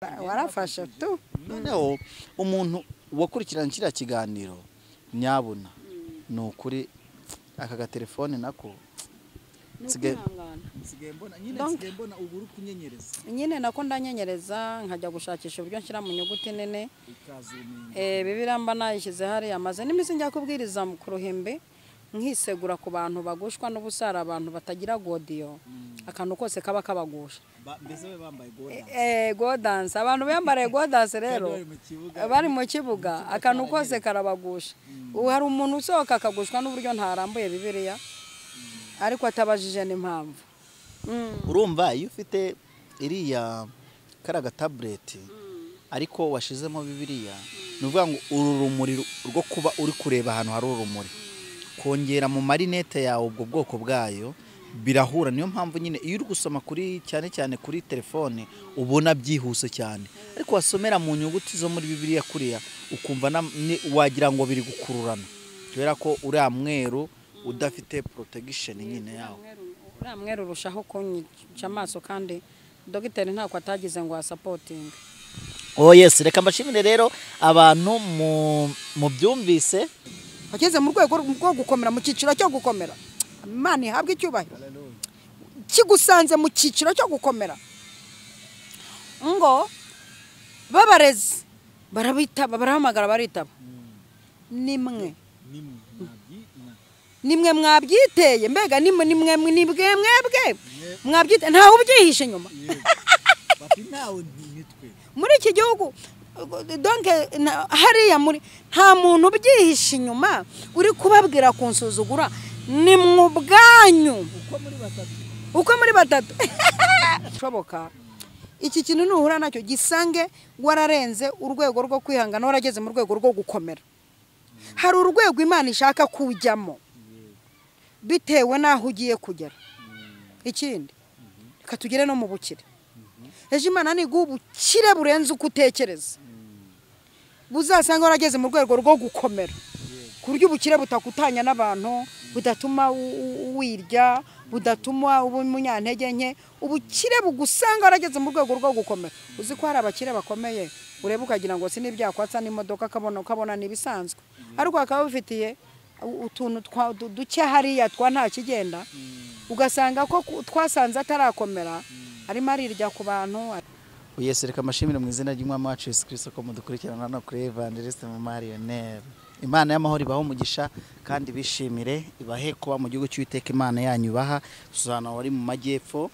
warafashe tu noneho umuntu wakurikirana kiriya kiganiro nyabuna ni ukuri aka gatelefone nako nsigaye mbona ubu uri kunyenyereza nyine nako ndanyenyereza nkajya gushakisha uburyo nshyira mu nyuguti nene Bibiliya mba nayishyize hariya maze n'iminsi njya kubwiriza ku Ruhimbi nkisegura ku bantu bagushwa n'ubusara abantu batagira godiyo akantu kose kaba kabagusha mbese we bambaye godance abantu bambariye godance rero bari mu kibuga akantu kose karabagusha ubu hari umuntu usohoka akagushwa n'uburyo ntarambuye Bibiliya ariko atabajije n'impamvu urumva iyo ufite iriya karaga tablet ariko washizemo Bibiliya nuvuga ngo ururumuri rwo kuba uri kureba ahantu hari urumuri kongera mu marinete yawe ubwo bwoko bwayo birahura niyo mpamvu nyine iyo uri gusoma kuri cyane kuri telefone ubona byihuse cyane ariko wasomera mu nyuguti zo muri Bibiliya kuriya ukumva wagira ngo biri gukururana kubera ko uri amweru udafite protection nyine yawo uri amweru urushaho kunyica amaso kandi dogiteri ntako atagize ngo supporting. Oh yes, reka mbashimire rero abantu mu byumvise ageze mu rwego rwo gukomera mu ciciro cyo gukomera Imana ihabwe icyubahiro kigusanze mu ciciro cyo gukomera ngo babareze barabitaba barahamagara baritaba nimwe mwabyiteye mbega nimwe mwebwe mwabyite ntawe ubyihishe inyuma muri iki gihugu donc hariya muri nta muntu ubyihishe inyuma uri kubabwira kunsuzugura ni mu bwanyu uko muri batatu shoboka iki kintu nuhura nacyo gisange wararenze urwego rwo kwihangana warageze mu rwego rwo gukomera hari urwego Imana ishaka kujyamo bitewe naho ugiye kugera ikindi reka tugere no mu bukire ejo Imana ni ubukire burenze uko utekereza buzasanga warageze mu rwego rwo gukomera ku buryo ubukire butakutanya n'abantu budatuma wirya budatuma uba umunyantege nke ubukire bugusanga warageze mu rwego rwo gukomera uzi ko hari abakire bakomeye ureba ukagira ngo si n'ibyakwatsa n'imodoka ukabona nibisanzwe ariko akaba bifitiye utuntu duke hariya twa nta kigenda ugasanga ko twasanze atarakomera arimo arirya ku bantu. Uyese reka mashimire mu izina ry'Umwami wacu Yesu Kristo ko mudukurikirana no kuri Evangeliste mu Marionnaire. Imana y'amahoro ibaho umugisha kandi bishimire ibahe kuba mu gihugu cy'Uwiteka Imana yanyu baha tuzana wari mu majyepfo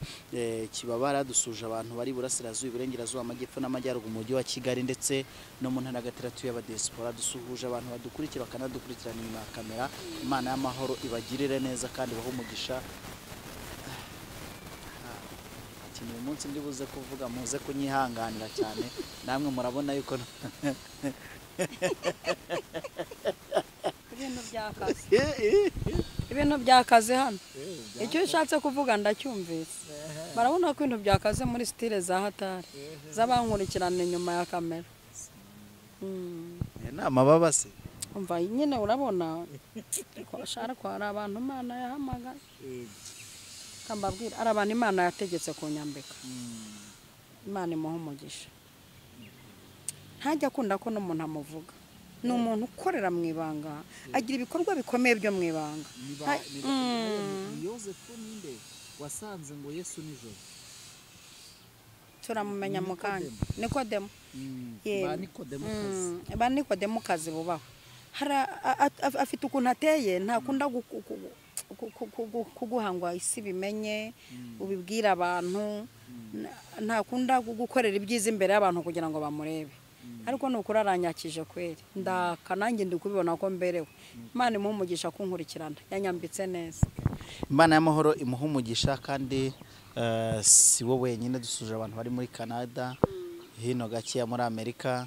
Kibabara dusuje abantu bari burasirazuba iburengerazuba amajyepfo n'amajyaruguru mu mujyi wa Kigali ndetse no mu ntara gatatu y'abadiaspora dusuhuje abantu badukurikira bakanadukurikirana inyuma ya kamera. Imana y'amahoro ibagirire neza kandi ibaho umugisha. Uyu munsi ndibuze kuvuga muze kunyihanganira cyane namwe murabona yuko ibintu byakaze hano icyo ushatse kuvuga ndacyumvise barabona ko ibintu byakaze muri style za hatari z'abankurikirana inyuma ya kamera inama babase umva nyine urabona ko ashara ko ari abantu Imana yahamagaye kambabwira ari abantu Imana yategetse kunyambika Imana imuha umugisha ntajya akunda ko n'umuntu amuvuga ni umuntu ukorera mu ibanga agira ibikorwa bikomeye byo mu ibanga. Yosefu ninde wasanze ngo Yesu nijoro turamumenya mu kanya Nikodemo ba Nikodemokazi bubaho afite ukuntu ateye ntakunda kuguhangwa isi bimenye ubibwira abantu ntakunda gukorera ibyiza imbere y'abantu kugira ngo bamurebe ariko nukuri aranyakije kweri ndakanange ndi kubibona ko mberewe Imana imuha umugisha kunkurikirana yanyambitse neza. Imana y'amahoro imuha umugisha kandi si wowe wenyine dusuje abantu bari muri Canada hino gakiya muri Amerika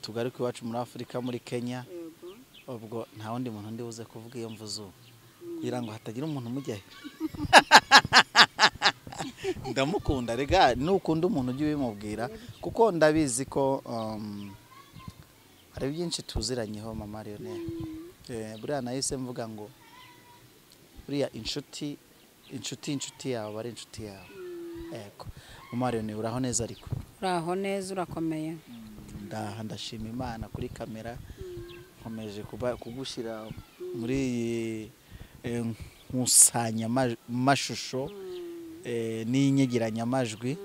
tugaruka iwacu muri Afurika muri Kenya ubwo nta wundi muntu ndi buze kuvuga iyo mvuzo kugira ngo hatagira umuntu mujyahe ndamukunda rega nukunda umuntu ujye ubimubwira kuko ndabizi ko hari byinshi tuziranyeho Mama Marionnaire buriya nahise mvuga ngo buriya inshuti yawe ari inshuti yawe Mama Marionnaire uraho neza ariko uraho neza urakomeye. ndashima Imana kuri kamera nkomeje kugushyira muri iyi nkusanyamashusho n'inyegeranyamajwi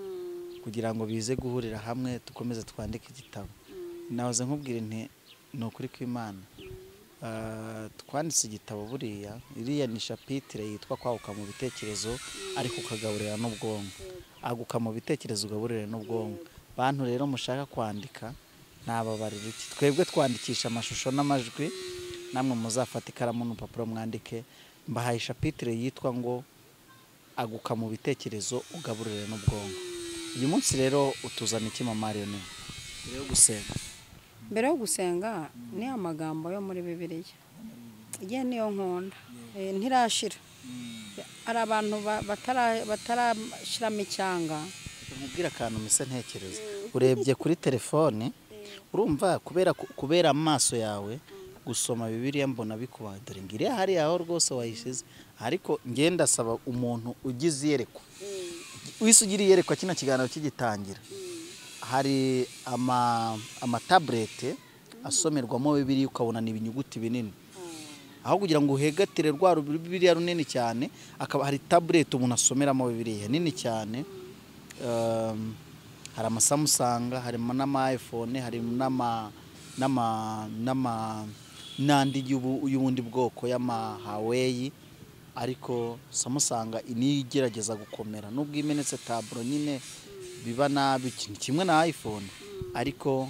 kugira ngo bize guhurira hamwe dukomeze twandike igitabo. Nahoze nkubwira nti ni ukuri kw'Imana twanditse igitabo buriya iriya ni shapitire yitwa kwaguka mu bitekerezo ariko ukagaburira n'ubwonko. Aguka mu bitekerezo ugaburire n'ubwonko. Bantu rero mushaka kwandika nababarira iki, twebwe twandikisha amashusho n'amajwi, namwe muzafata ikaramu n'urupapuro mwandike. Mbahaye shapitire yitwa ngo aguka mu bitekerezo ugaburire n'ubwonko. Uyu munsi rero utuzana iki Mama Lionel? Mbere yo gusenga ni amagambo yo muri Bibiliya. Igihe niyo nkunda ntirashira. Ari abantu batarashiramo icyanga. Nkubwira akantu mise ntekereza. Urebye kuri telefone urumva kubera amaso yawe gusoma Bibiliya mbona bikubaye, dore ngire hari aho rwose wayishize. Ariko ngenda saba umuntu ugize iyerekwa wisugiriye iyerekwa kino kiganiro kigitangira, hari amataburete asomerwamo Bibiliya ukabona ni ibinyuguti binini, aho kugira ngo uhegatire rwa Bibiliya runini cyane akaba hari taburete umuntu asomeramo Bibiliya nini cyane. Hari amasamusanga, harimo n'ama iPhone, harimo n'andi y'ubundi bwoko y'ama Huawei, ariko samusanga ni igerageza gukomera nubwo imenetse taburo nyine biba nabi kimwe na iPhone, ariko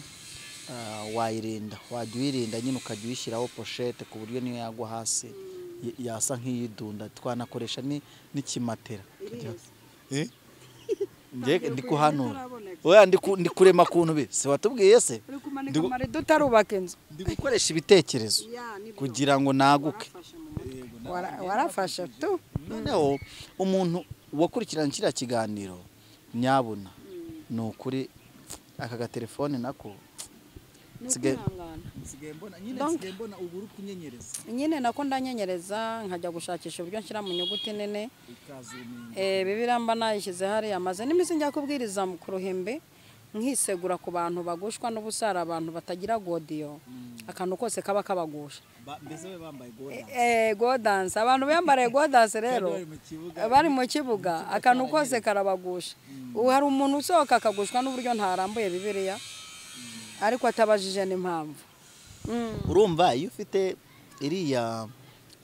wayirinda, wajya uyirinda nyine ukajya uyishyiraho pochette ku buryo niyo yagwa hasi yasa nk'iyidunda. Twanakoresha n'ikimatera ndi kuhanura oya ndi kurema kuntu be se watubwiye se ndi gukoresha ibitekerezo kugira ngo naguke. Warafasha tu. Noneho umuntu wakurikirana kiriya kiganiro nyabuna ni ukuri aka gatelefone nako nsigaye mbona uburu kunyenyereza nyine nako ndanyenyereza nkajya gushakisha uburyo nshyira mu nyuguti nene. Bibiliya mba nayishyize hariya maze n'imisi njya kubwiriza ku Ruhimbi nkisegura ku bantu bagushwa n'ubusara, abantu batagira godiyo, akantu kose kaba kabagusha. Mbese we bambaye godanse, abantu bambariye godanse rero bari mu kibuga, akantu kose karabagusha. Hari umuntu usohoka akagushwa n'uburyo ntarambuye Bibiliya ariko atabajije n'impamvu. Urumva iyo ufite iriya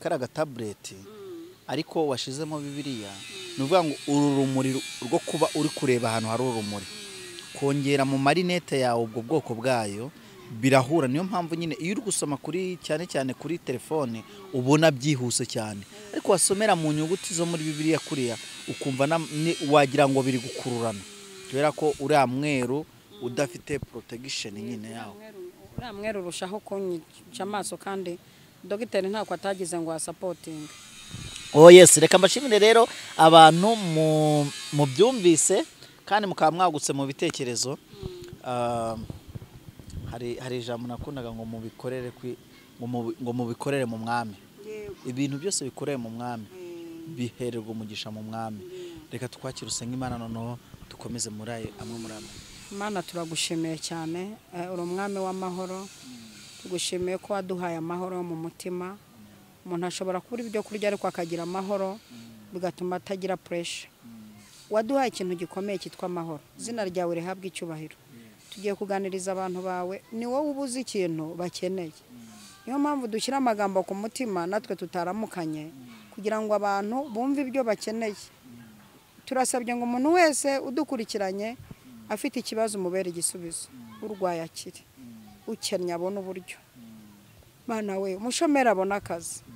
karaga tabureti ariko washizemo Bibiliya, ni ukuvuga ngo uru rumuri rwo kuba uri kureba ahantu hari urumuri kongera mu marinete yawe ubwo bwoko bwayo birahura. Niyo mpamvu nyine iyo uri gusoma kuri cyane kuri telefone ubona byihuse cyane, ariko wasomera mu nyuguti zo muri Bibiliya kuriya ukumva wagira ngo biri gukururana, kubera ko uriya mweru udafite protection nyine yawo. Uriya mweru urushaho kunyica amaso, kandi dogiteri ntako atagize ngo asapotinge. Oh yes, reka mbashimire rero abantu mu byumvise kandi mukaba mwagutse mu bitekerezo. Hari ijambo nakundaga ngo mubikorere mu mwami. Ibintu byose bikoreye mu mwami bihererwa umugisha mu mwami. Reka twakire usenga Imana noneho dukomeze muri amwe muri amwe. Mana turagushimiye cyane, uri umwami w'amahoro. Tugushimiye ko waduhaye amahoro mu mutima. Umuntu ashobora kubura ibyo kurya ariko akagira amahoro bigatuma atagira pressure. Waduhaye ikintu gikomeye cyitwa amahoro. Izina ryawe rihabwe icyubahiro. Tugiye kuganiriza abantu bawe, ni wowe ubuze ikintu bakeneye. Niyo mpamvu dushyira amagambo ku mutima natwe tutaramukanye kugira ngo abantu bumve ibyo bakeneye. Turasabye ngo umuntu wese udukurikiranye afite ikibazo umubere igisubizo, urwaye akire, ukennye abone uburyo. Mana we, umushomeri abona akazi.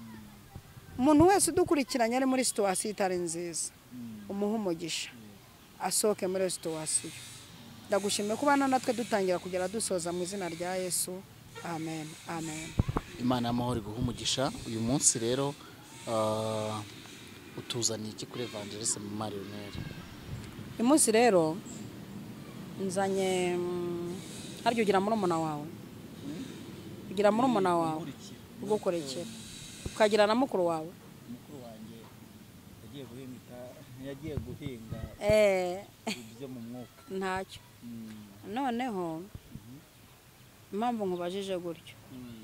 Umuntu wese udukurikiranye ari muri situation itari nziza, umuha umugisha asohoke muri situation. Ndagushimiye kubana natwe dutangira kugera dusoza mu izina rya Yesu, amen amen. Imana y'amahoro iguha umugisha. Uyu munsi rero utuzaniye iki kuri Evangeliste Mama Lionel? Uyu munsi rero nzanye haryo ugira murumuna wawe, ugira murumuna wawe ugukorekera, ukagira na mukuru wawe. Mukuru wanjye yagiye guhinga ibyo mu mwuka. Ntacyo noneho impamvu nkubajije gutyo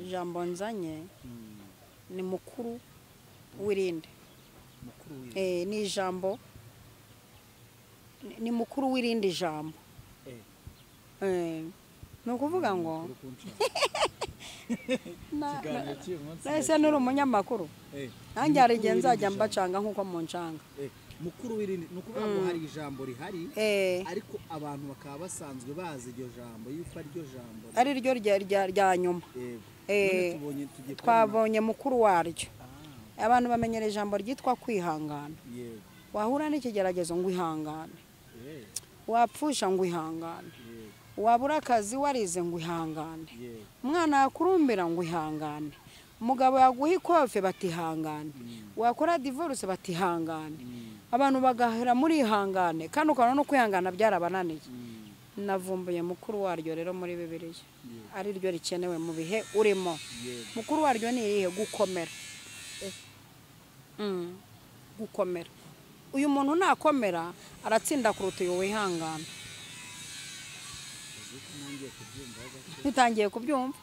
ijambo nzanye ni mukuru w'irindi ni ijambo ni mukuru w'irindi jambo ni ukuvuga ngo nahise nuri umunyamakuru nanjye hari igihe nzajya mbacanga nk'uko muncanga mukuru w'irindi ni ukuvuga ngo hari ijambo rihari ariko abantu bakaba basanzwe bazi iryo jambo yuko ariryo jambo ari ryo rya nyuma twabonye mukuru waryo abantu bamenyera ijambo ryitwa kwihangana wahura n'ikigeragezo ngo ihangane wapfusha ngo ihangane wabura akazi warize ngo ihangane umwana yakurumbira ngo ihangane umugabo yaguha ikofe batihangane wakora divorce batihangane abantu bagahera muri ihangane kandi ukabona no kwihangana byarabananiye navumbuye mukuru waryo rero muri Bibiliya ari ryo rikenewe mu bihe urimo mukuru waryo ni irihe gukomera gukomera uyu muntu nakomera aratsinda kuruta uyu wihangana utangiye kubyumva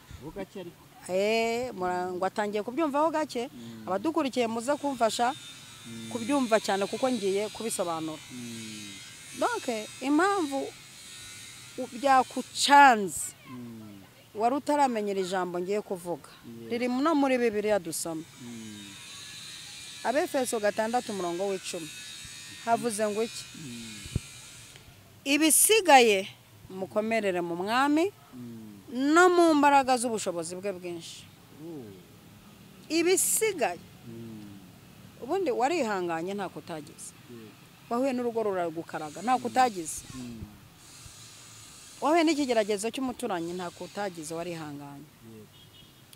ngo atangiye kubyumvaho gake abadukurikiye muze kumfasha kubyumva cyane kuko ngiye kubisobanura donc impamvu byakucanze wari utaramenyera ijambo ngiye kuvuga riri no muri Bibiliya dusoma Abefeso 6:10 havuze ngo iki ibisigaye mukomerere mu mwami no mu mbaraga z'ubushobozi bwe bwinshi ibisigaye ubundi warihanganye nta kutagize wahuye n'urugo ruragukaraga nta kutagize wahuye n'ikigeragezo cy'umuturanyi nta kutagize warihanganye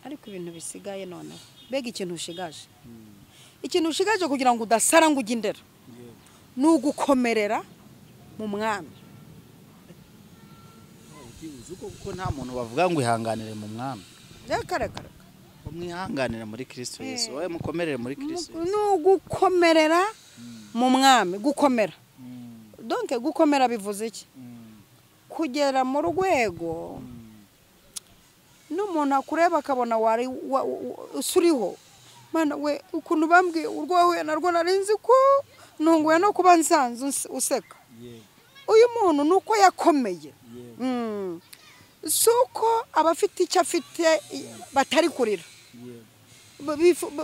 ariko ibintu bisigaye none bega ikintu ushigaje kugira ngo udasara ngo ujye indera ni ugukomerera mu mwami kuko nta muntu bavuga ngo ihanganire mu mwami reka umwihanganire muri Kristo Yesu wowe mukomerere muri Kristo ni ugukomerera mu mwami gukomera donc gukomera bivuze iki kugera mu rwego n'umuntu akureba akabona wari usuriho mana we ukuntu bambwiye urwawe narwo narinzi ko ntunguye no kuba nsanze useka uyu muntu nuko yakomeye suko abafite icyo afite batari kurira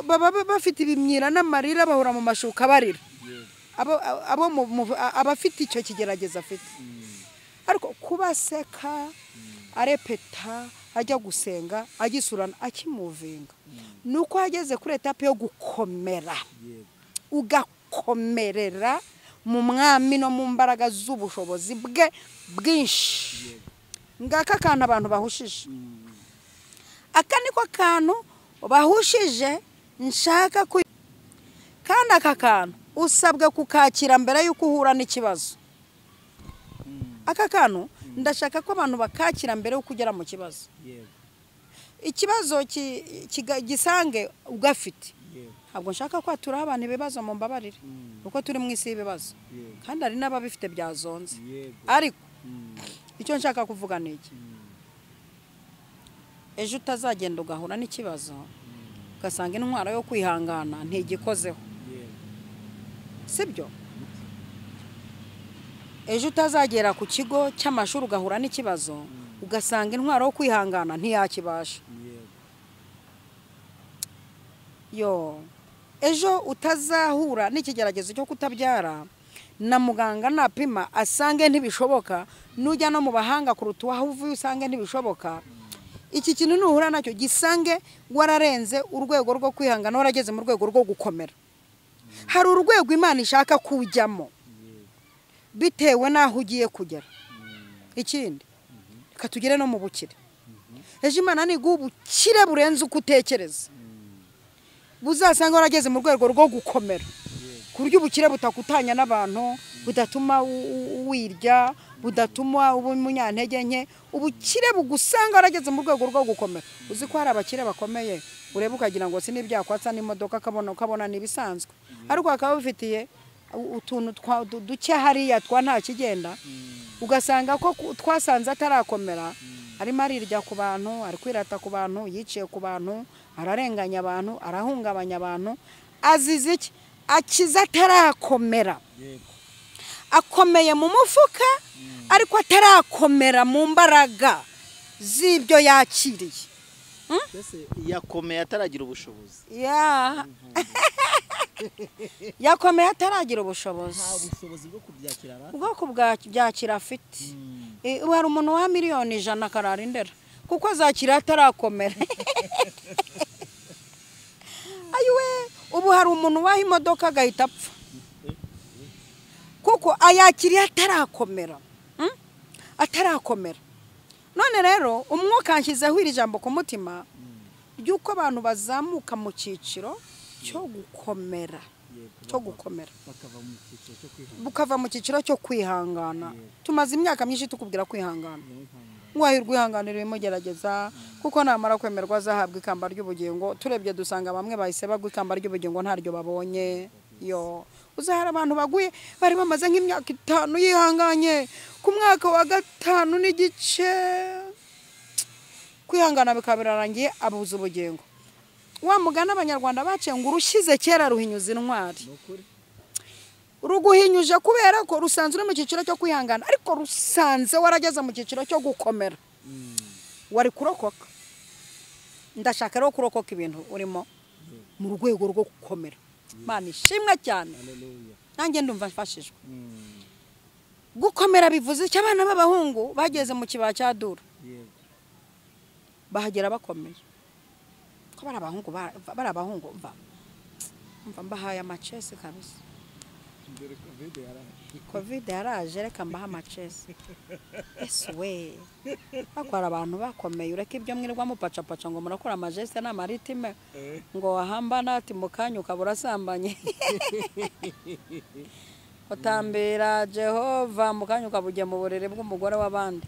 baba bafite ibimyira n'amarira bahura mu mashuka barira abafite icyo kigerageza afite ariko kubaseka arepeta ajya gusenga agisurana akimuvinga nuko hageze kuri etape yo gukomera ugakomerera mu mwami no mu mbaraga z'ubushobozi bwe bwinshi ngaka kantu abantu bahushije aka niko kantu bahushije nshaka kandi aka kantu usabwe kukakira mbere y'uko uhura n'ikibazo aka kantu ndashaka ko abantu bakakira mbere y'uko ugera mu kibazo ikibazo gisange ugafite ntabwo nshaka kwatura abantu ibibazo mu mbabarire kuko turi mu isi y'ibibazo kandi hari n'ababifite byazonze ariko icyo nshaka kuvuga ni iki ejo utazagenda ugahura n'ikibazo ugasanga intwaro yo kwihangana ntigikozeho sibyo ejo utazagera ku kigo cy'amashuri ugahura n'ikibazo ugasanga intwaro yo kwihangana ntiyakibasha ejo utazahura n'ikigeragezo cyo kutabyara na muganga napima asange ntibishoboka nujya no mu bahanga kuruta aho uvuye usange ntibishoboka iki kintu nuhura nacyo gisange wararenze urwego rwo kwihangana warageze mu rwego rwo gukomera hari urwego Imana ishaka kujyamo bitewe n'aho ugiye kugera ikindi reka tugere no mu bukire ejo Imana niguha ubukire burenze uko utekereza buzasanga warageze mu rwego rwo gukomera ku buryo ubukire butakutanya n'abantu budatuma wirya budatuma uba umunyantege nke ubukire bugusanga warageze mu rwego rwo gukomera uzi ko hari abakire bakomeye ureba ukagira ngo si n'ibyakwatsa n'imodoka ukabona n'ibisanzwe ariko akaba bifitiye utuntu duke hariya twa nta kigenda ugasanga ko twasanze atarakomera arimo arirya ku bantu ari kwirata ku bantu yiciye ku bantu ararenganya abantu arahungabanya abantu azize iki akiza atarakomera akomeye mu mufuka ariko atarakomera mu mbaraga z'ibyo yakiriye yakomeye ataragira ubushobozi yakomeye ataragira ubushobozi nta bushobozi bwo kubyakira bwo kubyakira afite hari umuntu wa miliyoni 100 akarara indera kuko azakira atarakomera ayiwe ubu hari umuntu waha imodoka agahita apfa kuko ayakiriye atarakomera atarakomera none rero umwuka nshyizeho iri jambo ku mutima ry'uko abantu bazamuka mu cyiciro cyo gukomera bukava mu cyiciro cyo kwihangana tumaze imyaka myinshi tukubwira kwihangana wahirwa ihanganira imugerageza kuko namara kwemerwa azahabwa ikamba ry'ubugingo turebye dusanga bamwe bahise bagwa ikamba ry'ubugingo ntaryo babonye yo uzahara abantu baguye bari bamaze nk'imyaka 5 yihanganye ku mwaka wa 5 n'igice kwihangana bikabirarangiye abuza ubugingo wa mugana abanyarwanda baciye ngo urushize kera ruhinyuza intwari ruguhinyuje kubera ko rusanzwe mu cyiciro cyo kwihangana ariko rusanze warageze mu cyiciro cyo gukomera wari kurokoka ndashaka rero kurokoka ibintu urimo mu rwego rwo gukomera Mana ishimwe cyane nanjye ndumva mfashijwe gukomera bivuze icyo abana b'abahungu bageze mu kibaya cya Dura bahagera bakomeye ko bari abahungu mva mbahaye amacese kabisa covid yaraje reka mbaha amacese ese we bakora abantu bakomeye ureke ibyo mwirwa mupacapaca ngo murakora amajeste n'amaritime ngo wahambana ati mukanya ukabura sambanye utambira Jehova mukanya ukabugiye mu burere bw'umugore w'abandi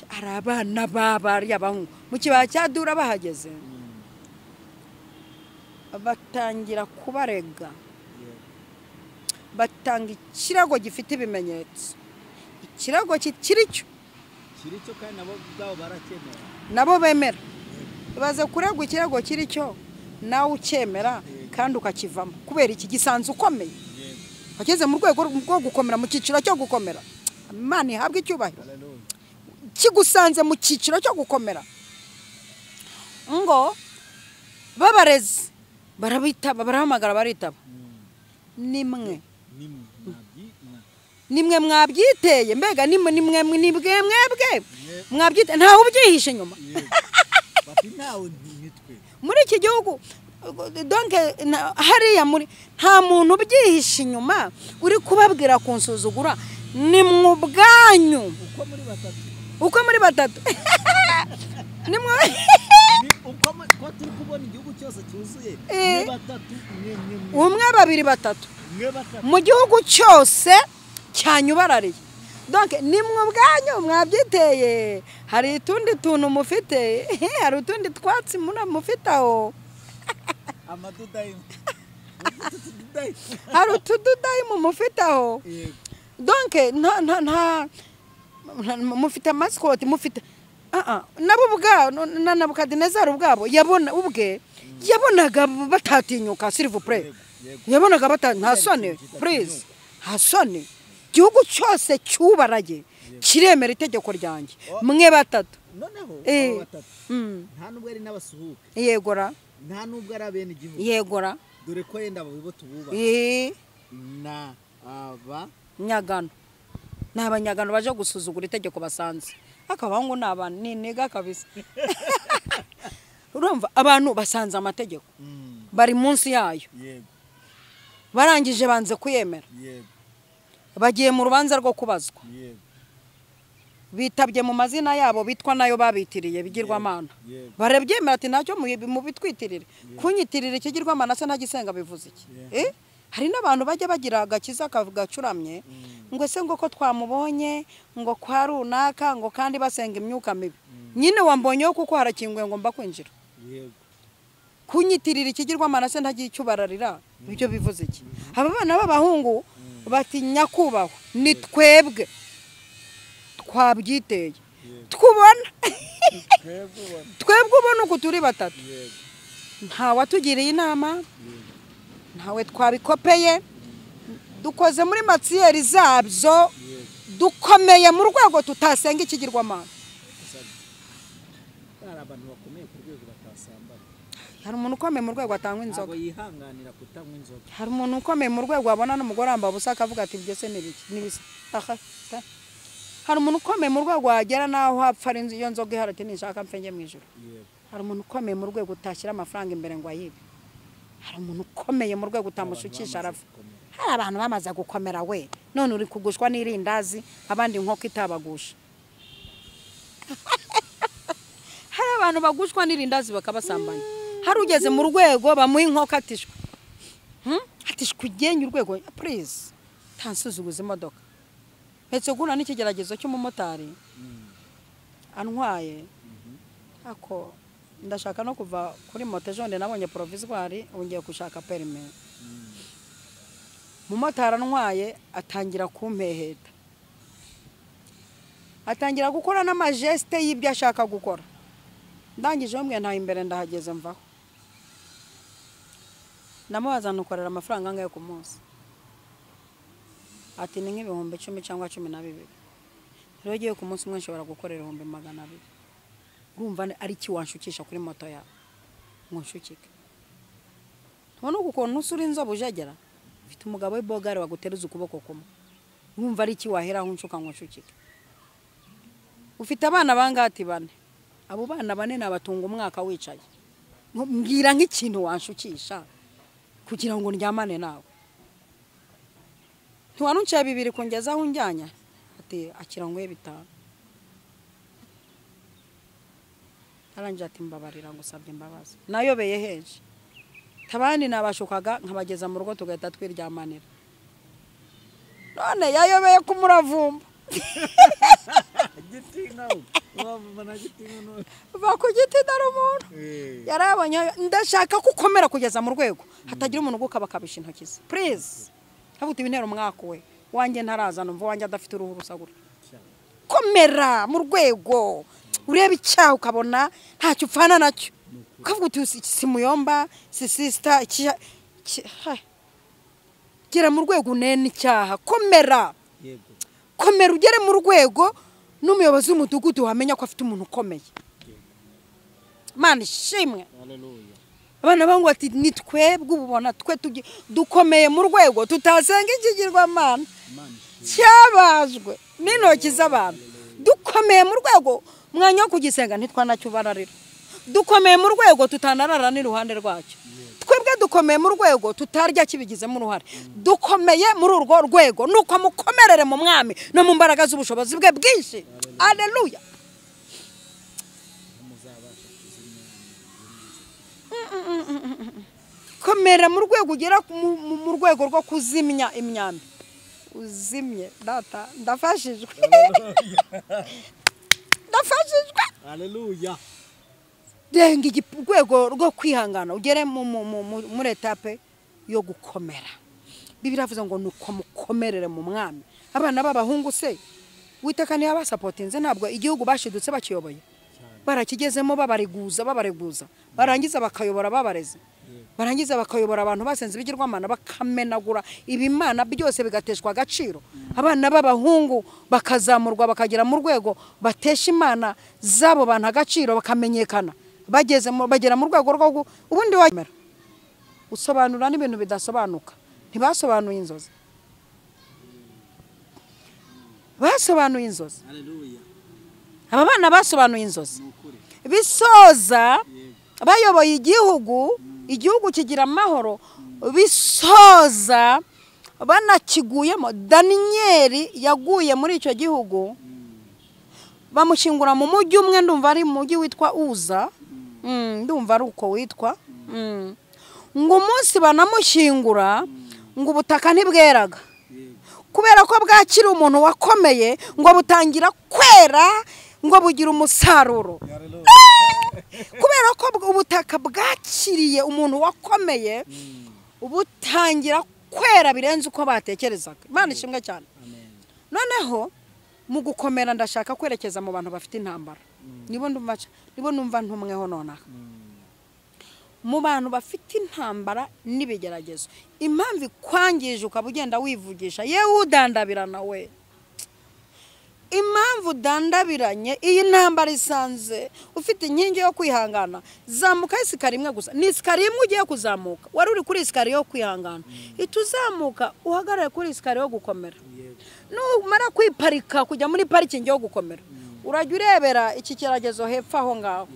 ari abana babari abahungu mu kibaya cya Dura bahageze batangira kubarega batanga ikirago gifite ibimenyetso ikirago kiricho kandi nabo bwabo barakemera nabo bemera baze kuregwa ikirago kiricho nawe ukemera kandi ukakivamo kubera iki gisanzwe ukomeye bageze mu rwego rwo gukomera mu cyiciro cyo gukomera Imana ihabwe icyubahiro kigusanze mu cyiciro cyo gukomera ngo babareze barabitaba barahamagara baritaba nimwe mwabyiteye mbega nimwe mwebwe mwabyiteye ntawe ubyihishe inyuma muri iki gihugu donc hariya muri nta muntu ubyihishe inyuma uri kubabwira kunsuzugura ni mu bwanyu uko muri batatu nimwe ko turi kubona igihugu cyose cyuzuye batatu umwe babiri batatu mu gihugu cyose cyanyubarariye donc nimwe ubwanyu mwabyiteye hari utundi tuntu mufite hari utundi twatsi mufite aho hari utududayi mufite aho donc nta mufite amasikoti mufite nabo ubwabo na Nebukadinezari ubwabo yabonaga batatinyuka s'il vous plaît yabonaga nta soni please nta soni igihugu cyose cyubaraye kiremera itegeko ryanjye mwe batatu noneho batatu nta nubwo ari n'abasuhuke yegora nta nubwo ari abene igihugu yegora dore ko yenda abo tububa na nyagano n'abanyagano baje gusuzugura itegeko basanze akabahungu n'abantu niniga kabisa urumva abantu basanze amategeko bari munsi yayo barangije banze kuyemera bagiye mu rubanza rwo kubazwa bitabye mu mazina yabo bitwa nayo babitiriye bigirwamana barabyemera ati ntacyo mu bitwitirire kunyitirira ikigirwamana se ntagisenga bivuze iki hari n'abantu bajya bagira agakiza gacuramye ngo se ngo ko twamubonye ngo kwa runaka ngo kandi basenga imyuka mibi nyine wambonyeho kuko harakinguye ngo mba kwinjira kunyitirira ikigirwamana se ntagiye icyubararira ibyo bivuze iki? Aba bana b'abahungu bati nyakubahwa ni twebwe twabyiteye twubona twebwe ubona uko turi batatu nta watugiriye inama ntawe twabikopeye dukoze muri matsiyeri zabyo dukomeye mu rwego tutasenga ikigirwamana. hari abantu bakomeye ku rwego batasambana. Hari umuntu ukomeye mu rwego atanywa inzoga. Abo yihanganira kutanywa inzoga. Hari umuntu ukomeye mu rwego abona n'umugore wambaye ubusa akavuga ati ibyo se n'ibisa. Hari umuntu ukomeye mu rwego wagera naho hapfa inzu iyo nzoga ihari ati nishaka mfenge mu ijuru. Hari umuntu ukomeye mu rwego utashyira amafaranga imbere ngo ayibe. Hari umuntu ukomeye mu rwego utamushukisha arafa. Hari abantu bamaze gukomera we none uri kugushwa n'irindazi abandi inkoko itabagusha. Hari abantu bagushwa n'irindazi bakabasambanya. Hari ugeze mu rwego bamuha inkoko atishwe. Atishwe ugenye urwego please tansuzuguza imodoka. Etse guna n'ikigeragezo cy'umumotari antwaye ako ndashaka no kuva kuri moto jonde nabonye provisoire ungiye gushaka permis. Mumotari antwaye atangira kumpeheta. Atangira gukora n'amageste y'ibyo ashaka gukora. Ndangije umwe nta imbere ndahageze mvaho. Namubaza nukorera amafaranga angahe ku munsi. Ati ni nk'ibihumbi 10 cyangwa 12. Rero giye ku munsi umwe nshobora gukorera 200. Urumva ari ki wanshukisha kuri moto yawe. Nshukike. Tubona ukuntu usura inzo bujagera. Ufite umugabo w'ibogare waguteruza ukuboko kumwe. Urumva ari ki wahera nshukika nshukike. Ufite abana bangati bane. Abo bana bane nabatunga umwaka wicaye. Mbwira nk'ikintu wanshukisha kugira ngo ndyamane nawe. Ntiwanuncaye 2 kongeza aho njyanya ati akira ngwe 5. Aranje ati mbabarira ngusabye imbabazi. Nayobeye heje. Tabandi nabashukaga nkabageza mu rugo tugahita twiryamanira. None yayobeye ku muravumba. Bakugiti daro umuntu yarabonye ndashaka kukomera kugeza mu rwego hatagira umuntu gukabakabisha intoki ze please habuti ibintero mwako we wanjye ntaraza numva wanjye adafite uruhu rusagura komera mu rwego ureba icyaha ukabona ntacyo upfana nacyo ukavuga uti si muyomba si sister gera mu rwego nene icyaha komera komera ugere mu rwego n'umuyobozi w'umudugudu wamenya ko afite umuntu ukomeye. Mana ishimwe. Haleluya. Abana bangu ati ni twebwe ubona twe dukomeye mu rwego tutasenga ikigirwamana. Cyabazwe n'intoki z'abantu. Dukomeye mu rwego mwanya wo kugisenga ntitwanacyubararira. Dukomeye mu rwego tutanarara n'iruhande rwacyo. Twebwe dukomeye mu rwego tutarya kibigizemo uruhare. Dukomeye muri urwo rwego nuko mukomerere mu mwami no mu mbaraga z'ubushobozi bwe bwinshi. Haleluya. Komera mu rwego ugera mu rwego rwo kuzimya imyambi. Uzimye data ndafashijwe. Ndafashijwe. Haleluya. Denga igurwego rwo kwihangana ugere muri etape yo gukomera. Bibiri avuze ngo nuko mukomerere mu mwami. Abana b'abahungu se witeka ni abasapotinze ntabwo igihugu bashidutse bakiyoboye. Barakigezemo babareguza. Barangiza bakayobora babareze. Barangiza bakayobora abantu basenze bigirwamana bakamenagura ibimana byose bigateshwa agaciro. Abana b'abahungu bakazamurwa bakagera mu rwego batesha imana zabo bantu agaciro bakamenyekana. Bagera mu rwego rwo ubundi wamera usobanura n'ibintu bidasobanuka. Ntibasobanuye inzozi. Basobanuye inzozi. Haleluya. Aba bana basobanuye inzozi. Bisoza bayoboye igihugu kigira amahoro. Bisoza banakiguyemo. Daniel yaguye muri icyo gihugu. Bamushingura mu mujyi umwe ndumva ari mu mujyi witwa Uza. Ndumva ari uko witwa. Ngo umunsi banamushingura ngo ubutaka ntibweraga. Kubera ko bwakira umuntu wakomeye ngo butangira kwera ngo bugira umusaruro. kubera ko ubutaka bwakiriye umuntu wakomeye ubutangira kwera birenze uko batekerezaga. Imana ishimwe cyane. Noneho mu gukomera ndashaka kwerekeza mu bantu bafite intambara. Nibo numva ntumweho nonaha. Mu bantu bafite intambara n'ibigeragezo, impamvu kwangije ukaba ugenda wivugisha yewe udandabira nawe, impamvu udandabiranye iyi ntambara isanze ufite inkingi yo kwihangana, zamuka isikari imwe gusa, ni isikari imwe ugiye kuzamuka, wari uri kuri isikari yo kwihangana, ituzamuka uhagarare kuri isikari yo gukomera. Numara kwiparika kujya muri parikingi yo gukomera, urajya urebera iki kiragezo hepfo aho ngaho,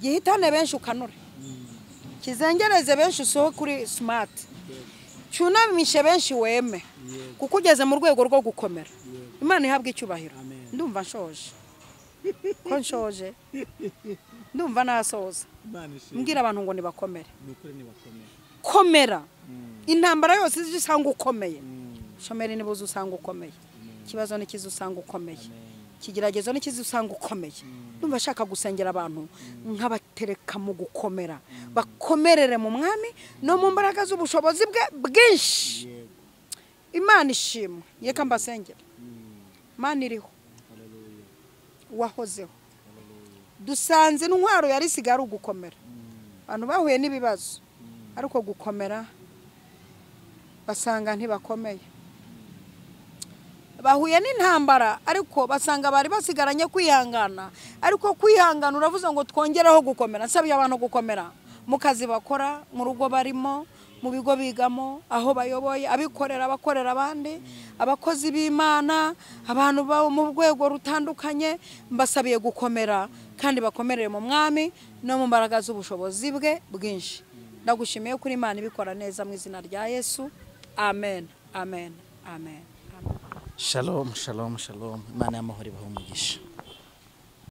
gihitane benshi ukanure, kizengereze benshi usoho kuri smart, cyunamishe benshi weme, kuko ugeze mu rwego rwo gukomera. Imana ihabwe icyubahiro. Ndumva nshoje ko nshoje, ndumva nasoza mbwira abantu ngo nibakomere. Komera, intambara yose uzisanga ukomeye, shomeri nibuze usanga ukomeye, kibazo nikiza usanga ukomeye, kigeragezo nikiza usanga ukomeye. Ndumva shaka gusengera abantu nk'abatereka mu gukomera, bakomerere mu mwami no mu mbaraga z'ubushobozi bwe bwinshi. Imana ishimwe, yeka mbasengera. Imana iriho, wahozeho, dusanze intwaro yari sigara ugukomera. Abantu bahuye n'ibibazo ariko gukomera basanga ntibakomeye, bahuye n'intambara ariko basanga bari basigaranye kwihangana, ariko kwihangana uravuze ngo twongereho gukomera. Nsabye abantu gukomera mu kazi bakora, mu rugo barimo, mu bigo bigamo, aho bayoboye, abikorera, abakorera abandi, abakozi b'Imana, abantu mu rwego rutandukanye, mbasabiye gukomera kandi bakomerere mu mwami no mu mbaraga z'ubushobozi bwe bwinshi. Ndagushimiye kuri Imana ibikora neza mu izina rya Yesu. Amen, amen, amen. Shalom, shalom, shalom. Imana y'amahoro ibahe umugisha.